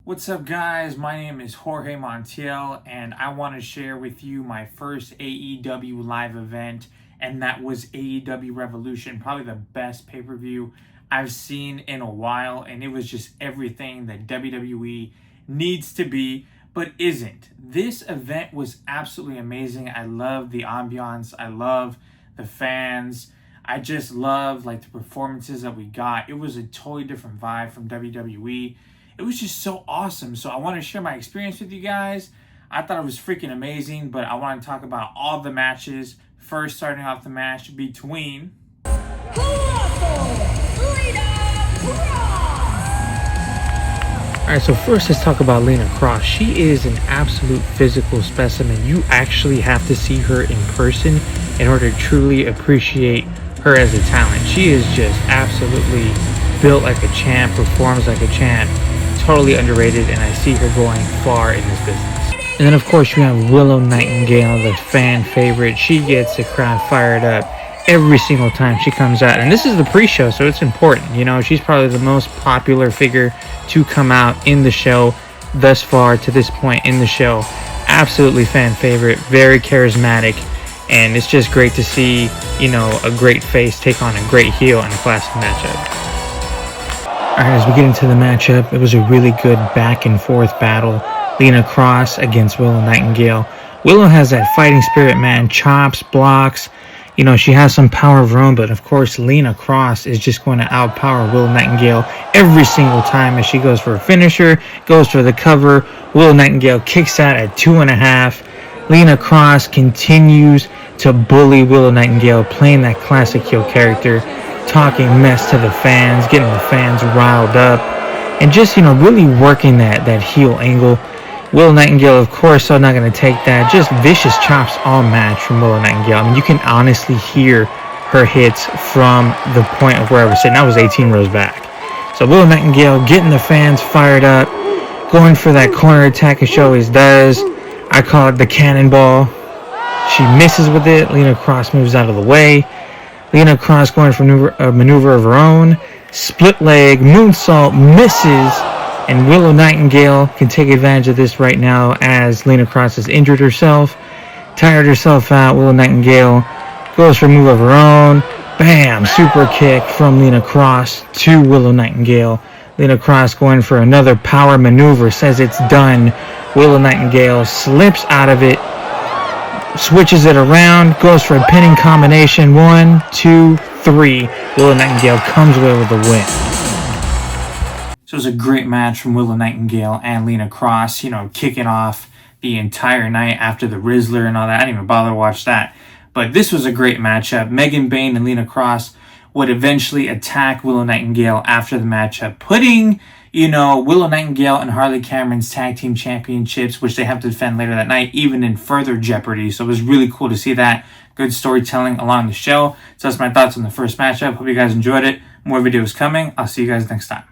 What's up, guys? My name is Jorge Montiel, and I want to share with you my first AEW live event, and that was AEW Revolution, probably the best pay-per-view I've seen in a while, and it was just everything that WWE needs to be, but isn't. This event was absolutely amazing. I love the ambiance. I love the fans. I just love the performances that we got. It was a totally different vibe from WWE. It was just so awesome. So I want to share my experience with you guys. I thought it was freaking amazing, but I want to talk about all the matches. First, starting off the match between Alright, so first let's talk about Lena Kross. She is an absolute physical specimen. You actually have to see her in person in order to truly appreciate her as a talent. She is just absolutely built like a champ, performs like a champ. Totally underrated, and I see her going far in this business. And then of course you have Willow Nightingale, the fan favorite. She gets the crowd fired up every single time she comes out, and this is the pre-show, so it's important. You know, she's probably the most popular figure to come out in the show thus far to this point in the show. Absolutely fan favorite, very charismatic, and it's just great to see, you know, a great face take on a great heel in a classic matchup. Alright, as we get into the matchup, it was a really good back and forth battle. Lena Kross against Willow Nightingale. Willow has that fighting spirit, man. Chops, blocks. You know, she has some power of her own, but of course, Lena Kross is just going to outpower Willow Nightingale every single time as she goes for a finisher, goes for the cover. Willow Nightingale kicks out at 2.5. Lena Kross continues to bully Willow Nightingale, playing that classic heel character, talking mess to the fans, getting the fans riled up, and just, you know, really working that heel angle. Willow Nightingale, of course, so not going to take that. Just vicious chops all match from Willow Nightingale. I mean, you can honestly hear her hits from the point of where I was sitting. I was 18 rows back. So Willow Nightingale getting the fans fired up, going for that corner attack as she always does. I call it the cannonball. She misses with it. Lena Kross moves out of the way. Lena Kross going for a maneuver of her own. Split leg, moonsault, misses. And Willow Nightingale can take advantage of this right now as Lena Kross has injured herself. Tired herself out. Willow Nightingale goes for a move of her own. Bam! Super kick from Lena Kross to Willow Nightingale. Lena Kross going for another power maneuver. Says it's done. Willow Nightingale slips out of it. Switches it around, goes for a pinning combination. 1, 2, 3. Willow Nightingale comes away with the win. So it was a great match from Willow Nightingale and Lena Kross, you know, kicking off the entire night after the Rizzler and all that. I didn't even bother to watch that. But this was a great matchup. Megan Bayne and Lena Kross would eventually attack Willow Nightingale after the matchup, putting, you know, Willow Nightingale and Harley Cameron's tag team championships, which they have to defend later that night, even in further jeopardy. So it was really cool to see that. Good storytelling along the show. So that's my thoughts on the first matchup. Hope you guys enjoyed it. More videos coming. I'll see you guys next time.